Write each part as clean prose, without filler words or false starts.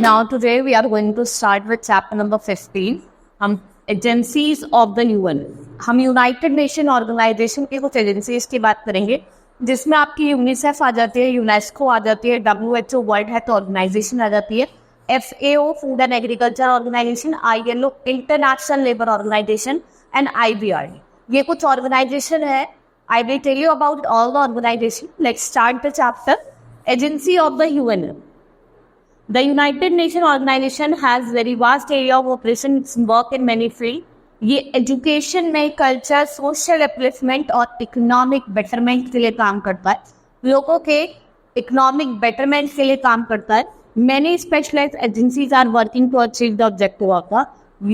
Now today we are going to start with chapter number 15. हम agencies of the UN, हम United nation organisation के कुछ agencies की बात करेंगे जिसमें आपकी यूनिसेफ आ जाती है, यूनेस्को आ जाती है, WHO वर्ल्ड हेल्थ ऑर्गेनाइजेशन आ जाती है, FAO food and agriculture organization, ILO international labour organization and IBRD. ये कुछ ऑर्गेनाइजेशन है. I will tell you about all the organization. Let's start the chapter. Agency of the UN. The United Nations Organization has very vast area of operation. Its work in many fields. ये education में, culture, social upliftment और economic betterment के लिए काम करता है. लोगों के इकोनॉमिक बेटरमेंट के लिए काम करता है. Many specialized agencies are working to achieve the objective of the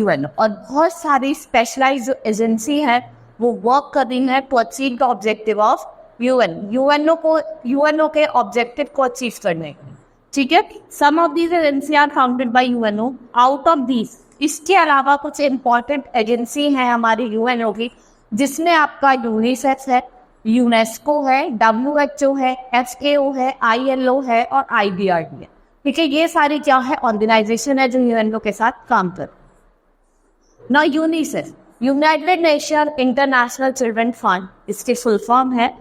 UN. और बहुत सारी स्पेशलाइज्ड जो एजेंसी है वो वर्क कर रही है to achieve the objective of UN. UNO के ऑब्जेक्टिव को अचीव करने के लिए. ठीक है. Some of these agency are founded by UNO. Out of these, इसके अलावा कुछ इंपॉर्टेंट एजेंसी हैं हमारी यूएनओ की, जिसमें आपका यूनिसेफ है, यूनेस्को है, WHO है, FAO है, ILO है और IBRD है. ठीक है. ये सारी क्या है, ऑर्गेनाइजेशन है जो यूएनओ के साथ काम कर. Now UNICEF, United nation international children fund, इसकी फुल फॉर्म है.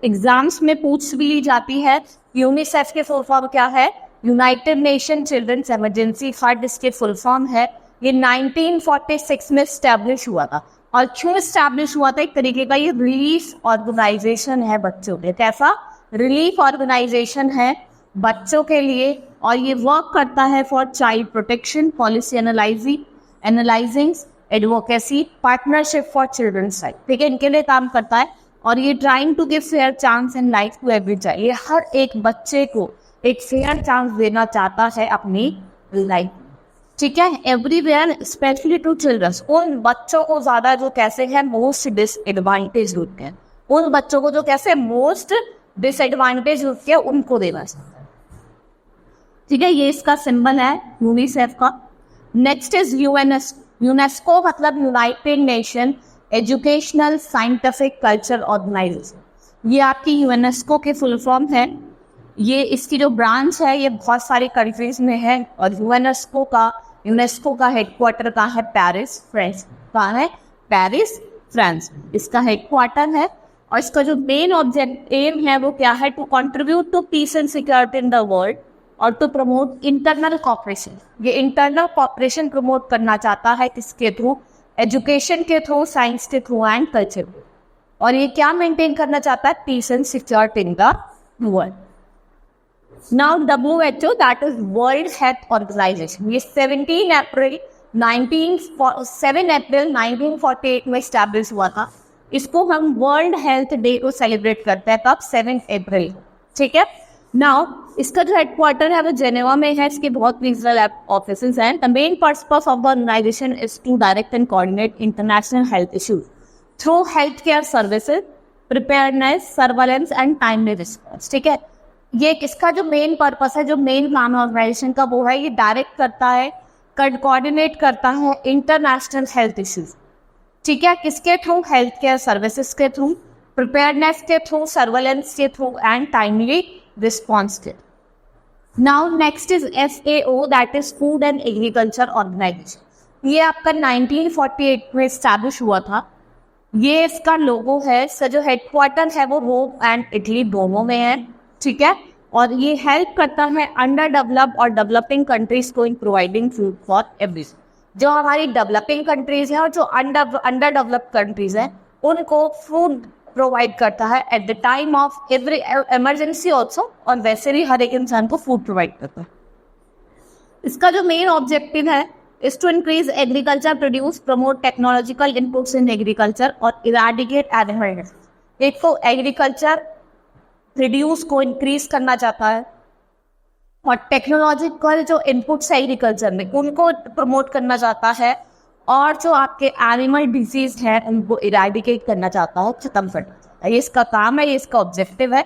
एग्जाम्स में पूछ भी ली जाती है. यूनिसेफ के फुल फॉर्म क्या है, united nation children's emergency fund, इसके फुल फॉर्म है. ये 1946 में स्टैब्लिश हुआ था. और क्यों स्टैब्लिश हुआ था, एक तरीके का ये रिलीफ ऑर्गेनाइजेशन है बच्चों के. कैसा रिलीफ ऑर्गेनाइजेशन है बच्चों के लिए. और ये वर्क करता है for child protection, policy analysing, advocacy, partnership for children's right. ठीक है, इनके लिए काम करता है. और ये trying to give fair chance in life to every child. ये हर एक बच्चे को एक फेयर चांस देना चाहता है अपनी लाइफ. ठीक है, एवरीवेयर स्पेशली टू चिल्ड्रंस. उन बच्चों को ज़्यादा जो कैसे हैं मोस्ट डिसएडवांटेज होते हैं, उन बच्चों को जो कैसे मोस्ट डिसएडवांटेज होती है उनको देना चाहता है. ठीक है, ये इसका सिंबल है यूनिसेफ का. नेक्स्ट इज यूनेस्को, मतलब united nation educational scientific culture organization. ये आपकी यूनेस्को के फुल फॉर्म है. ये इसकी जो ब्रांच है ये बहुत सारी कंट्रीज में है. और यूनेस्को का हेडक्वार्टर कहाँ है, पेरिस, फ्रांस. कहाँ है, पेरिस, फ्रांस. इसका हेडक्वार्टर है. और इसका जो मेन एम है वो क्या है, to contribute to peace and security in the world और टू प्रमोट इंटरनल कॉपरेशन. ये इंटरनल कॉपरेशन प्रमोट करना चाहता है किसके थ्रू, एजुकेशन के थ्रू, साइंस के थ्रू एंड कल्चर. और ये क्या मेंटेन करना चाहता है, peace and security in the world. Now WHO, that is world health organization. ये 7 अप्रैल 1948 में स्टैब्लिश हुआ था. इसको हम वर्ल्ड हेल्थ डे को सेलिब्रेट करते हैं. कब, 7 अप्रैल. ठीक है. नाउ इसका जो हेडक्वार्टर है वो जेनेवा में है. इसके बहुत रीजनल ऑफिसेज हैं. The main purpose of the organization is to direct and coordinate international health issues through health care services, preparedness, surveillance and timely response. ठीक है, ये इसका जो मेन पर्पस है, जो मेन काम ऑर्गेनाइजेशन का वो है, ये डायरेक्ट करता है, कोऑर्डिनेट करता है इंटरनेशनल हेल्थ इश्यूज. ठीक है, किसके थ्रू, हेल्थ केयर सर्विसेज के थ्रू, प्रिपेयरनेस के थ्रू, सर्वेलेंस के थ्रू एंड टाइमली रिस्पॉन्स के. Now next is FAO, that is food and agriculture organization. ये आपका 1948 में स्टैब्लिश हुआ था. ये इसका लोगो है. इसका जो हेडक्वार्टर है वो रोम एंड इटली दोनों में है. ठीक है. और ये हेल्प करता है अंडर डेवलप्ड और डेवलपिंग कंट्रीज को in providing food for every. जो हमारी डेवलपिंग कंट्रीज हैं और जो अंडर डेवलप्ड कंट्रीज हैं उनको फूड प्रोवाइड करता है at the time of every emergency also. और वैसे भी हर एक इंसान को फूड प्रोवाइड करता है. इसका जो मेन ऑब्जेक्टिव है is to increase agriculture produce, promote technological inputs in agriculture और eradicate animal disease. एक तो एग्रीकल्चर प्रोड्यूस को इंक्रीज करना चाहता है और टेक्नोलॉजिकल जो इनपुट्स है एग्रीकल्चर में उनको प्रमोट करना चाहता है. और जो आपके एनिमल डिजीज है उनको इराडिकेट करना चाहता है, खत्म करना चाहता है. ये इसका काम है, ये इसका ऑब्जेक्टिव है.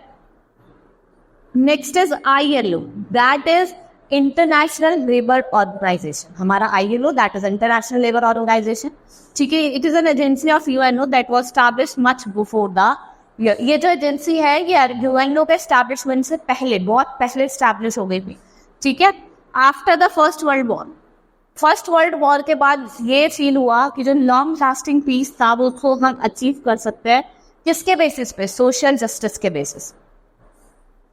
Next is ILO, that is international labour organization. हमारा ILO, that is international labour organization. ठीक है, it is an agency of UNO that was established much before the. ये जो एजेंसी है ये UNO के एस्टैब्लिशमेंट से पहले, बहुत पहले एस्टैब्लिश हो गई थी. ठीक है. After the first world war के बाद ये फील हुआ कि जो लॉन्ग लास्टिंग पीस था वो उसको हम अचीव कर सकते हैं किसके बेसिस पे, सोशल जस्टिस के बेसिस,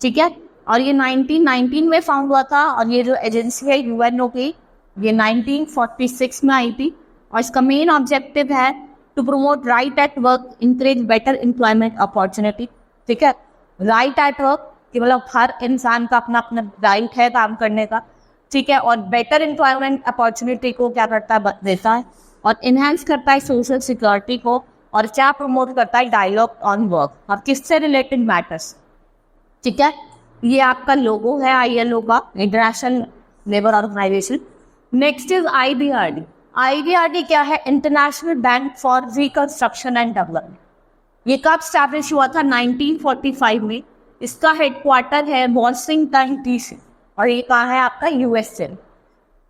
ठीक है। और ये 1919 में फाउंड हुआ था, और ये जो एजेंसी है यूएनओ की, ये 1946 में आई थी, और इसका मेन ऑब्जेक्टिव है to promote right at work, encourage better employment opportunity, ठीक है। राइट एट वर्क कि मतलब हर इंसान का अपना अपना राइट है काम करने का, ठीक है। और बेटर एम्प्लॉयमेंट अपॉर्चुनिटी को क्या करता है, देता है, और इन्हेंस करता है सोशल सिक्योरिटी को, और क्या प्रमोट करता है, डायलॉग ऑन वर्क, और किससे रिलेटेड मैटर्स, ठीक है। ये आपका लोगो है ILO का, international labour organization. Next is IBRD। IBRD क्या है, international bank for reconstruction and development. ये कब स्टैब्लिश हुआ था, 1945 में। इसका हेडक्वार्टर है वॉशिंगटन DC, और ये कहाँ है आपका, USA।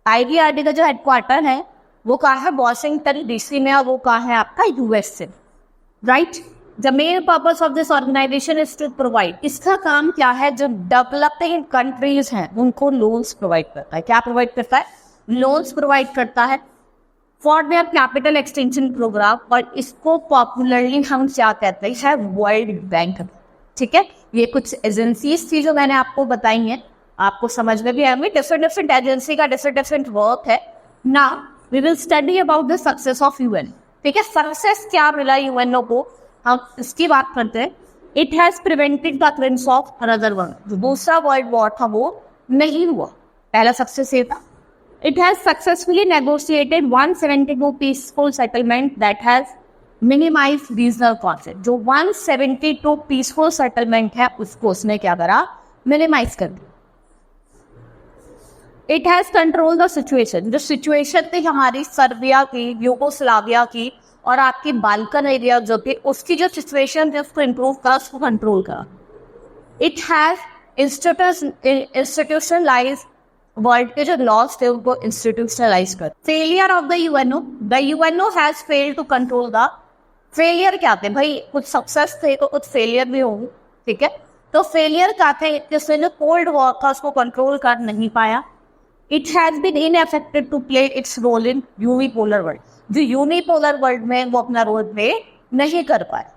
IBRD का जो हेडक्वार्टर है वो कहाँ है, वॉशिंगटन DC में, और वो कहाँ है आपका, USA, right. The main purpose of this organization is to provide, इसका काम क्या है, जो डेवलपिंग कंट्रीज हैं उनको लोन्स प्रोवाइड करता है। क्या प्रोवाइड करता है, लोन्स प्रोवाइड करता है for their capital extension program, और इसको पॉपुलरली हम क्या कहते हैं, वर्ल्ड बैंक, ठीक है। ये कुछ एजेंसीज थी जो मैंने आपको बताई हैं, आपको समझ में भी आएंगे। डिफरेंट एजेंसी का डिफरेंट वर्क है। Now we will study about the success of UN, ठीक है। सक्सेस क्या मिला यूएनओ को, हम इसकी बात करते हैं। It has prevented the occurrence of another world, जो दूसरा वर्ल्ड वॉर था वो नहीं हुआ, पहला सक्सेस ये था। It has successfully negotiated 172 peaceful settlement that has minimize regional conflict. जो 172 पीसफुल सेटलमेंट है उसको उसने क्या करा, मिनिमाइज कर दिया। It has control the situation, जो सिचुएशन थी हमारी सर्बिया की, यूगोस्लाविया की, और आपकी बाल्कन एरिया जो थी, उसकी जो सिचुएशन थी उसको इम्प्रूव करा, उसको कंट्रोल करा। इट हैज इंस्टीट्यूशनलाइज, वर्ल्ड के जो लॉज थे उनको इंस्टीट्यूशनलाइज कर। Failure of the UNO has failed to control the, failure क्या थे भाई, कुछ सक्सेस थे तो कुछ फेलियर भी होंगे, ठीक है। तो फेलियर क्या थे, जिसने जो कोल्ड वॉर था उसको कंट्रोल कर नहीं पाया। It has been ineffective to play its role in unipolar world, जो यूनिपोलर वर्ल्ड में वो अपना रोल प्ले नहीं कर पाया।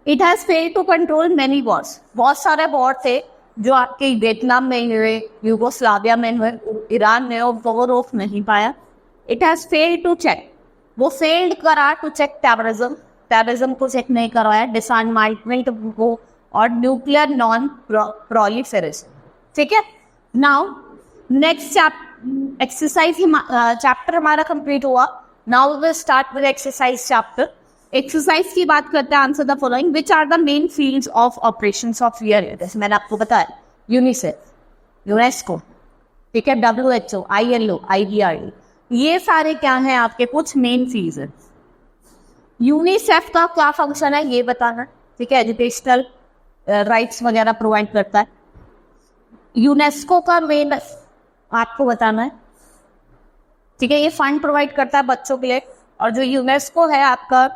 It has failed to control many wars, बहुत सारे वॉर थे जो आपके वियतनाम में हुए, यूगोस्लाविया में हुए, ईरान में, वो रोक नहीं पाया। It has failed to check, वो फेल्ड करा टू चेक टेररिज्म को चेक नहीं करवाया, डिसआर्ममेंट को, और न्यूक्लियर नॉन प्रोलिफरेशन, ठीक है। नाउ नेक्स्ट एक्सरसाइज चैप्टर हमारा कंप्लीट हुआ। Now we will start with exercise chapter. Exercise की बात करते हैं, answer the following, which are the main fields of operations of year. जैसे मैंने आपको बताया, यूनिसेफ, यूनेस्को, ठीक है, WHO, ILO, IBRD, ये सारे क्या हैं आपके कुछ मेन फील्ड्स हैं। यूनिसेफ का क्या फंक्शन है ये बताना, ठीक है, एजुकेशनल राइट्स वगैरह प्रोवाइड करता है। यूनेस्को का मेन आपको बताना है, ठीक है, ये फंड प्रोवाइड करता है बच्चों के लिए। और जो यूनेस्को है आपका,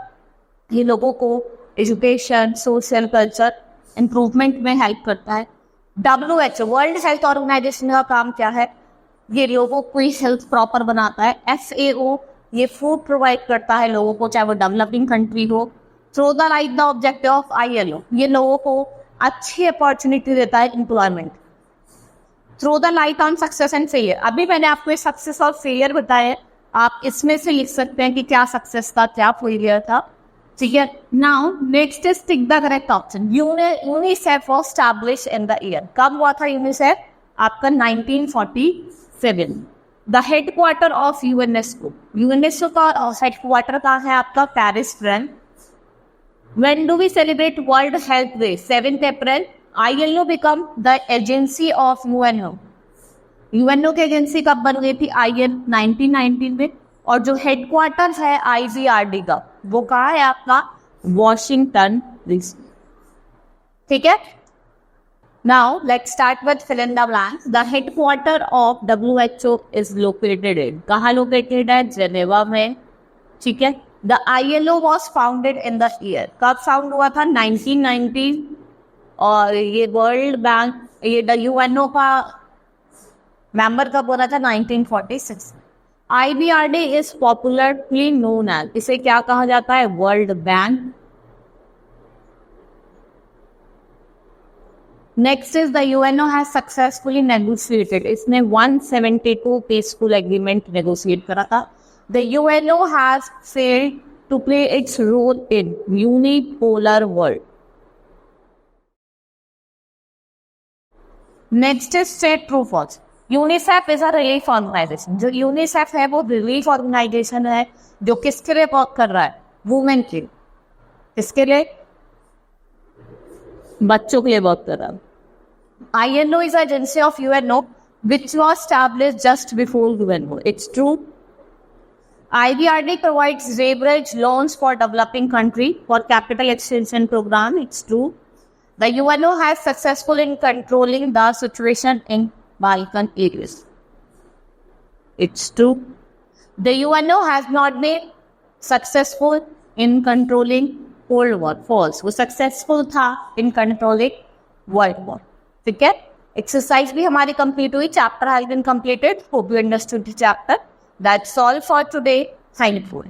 ये लोगों को एजुकेशन, सोशल, कल्चर इम्प्रूवमेंट में हेल्प करता है। WHO, वर्ल्ड हेल्थ ऑर्गेनाइजेशन का काम क्या है, ये लोगों को हेल्थ प्रॉपर बनाता है। FAO, ये फूड प्रोवाइड करता है लोगों को, चाहे वो डेवलपिंग कंट्री हो। Throw the light the objective of ILO, ये लोगों को अच्छी अपॉर्चुनिटी देता है employment. Throw the light on success and failure, अभी मैंने आपको ये सक्सेस और फेलियर बताया, आप इसमें से लिख सकते हैं कि क्या सक्सेस था क्या फेलियर था, ठीक है। Now next is tick the correct option. UNICEF was established in the year, कब हुआ था यूनिसेफ, आपका 1947। द हेडक्वार्टर ऑफ यूनेस्को का हेडक्वार्टर कहाँ है आपका, Paris, France. When do we celebrate World Health Day? 7th April. ILO become the agency of UNO. UNO की agency कब बन गई थी, IN 1919 में। और जो हेडक्वार्टर है IBRD का वो कहाँ है आपका, वॉशिंगटन DC, ठीक है। Now let's start with fill in the blanks. The headquarter of WHO is located in, कहाँ लोकेटेड है, जेनेवा में, ठीक है। The ILO was founded in the year, कब फाउंड हुआ था, 1919। और ये वर्ल्ड बैंक, ये UNO का मेंबर कब बना था? 1946। IBRD is popularly known as, इसे क्या कहा जाता है? World bank. Next is the UNO has successfully negotiated, इसने 172 पीसफुल एग्रीमेंट नेगोशिएट करा था। The UNO has failed to play its role in unipolar world. Next is state true false. UNICEF is a relief organization. जो UNICEF है वो relief organisation है जो किसके लिए वर्क कर रहा है? वुमेन के। किसके लिए? बच्चों के लिए वर्क कर रहा है। INO is an agency of UNO which was established just before UNO. It's true. IBRD provides leverage loans for developing country for capital extension program. It's true. The UNO has successful in controlling the situation in Balkan areas. It's true. The UNO has not been successful in controlling Cold War. False. वो successful था in controlling World War. ठीक है, exercise भी हमारी complete हुई, chapter has been completed, hope you understood the chapter. That's all for today, thank you.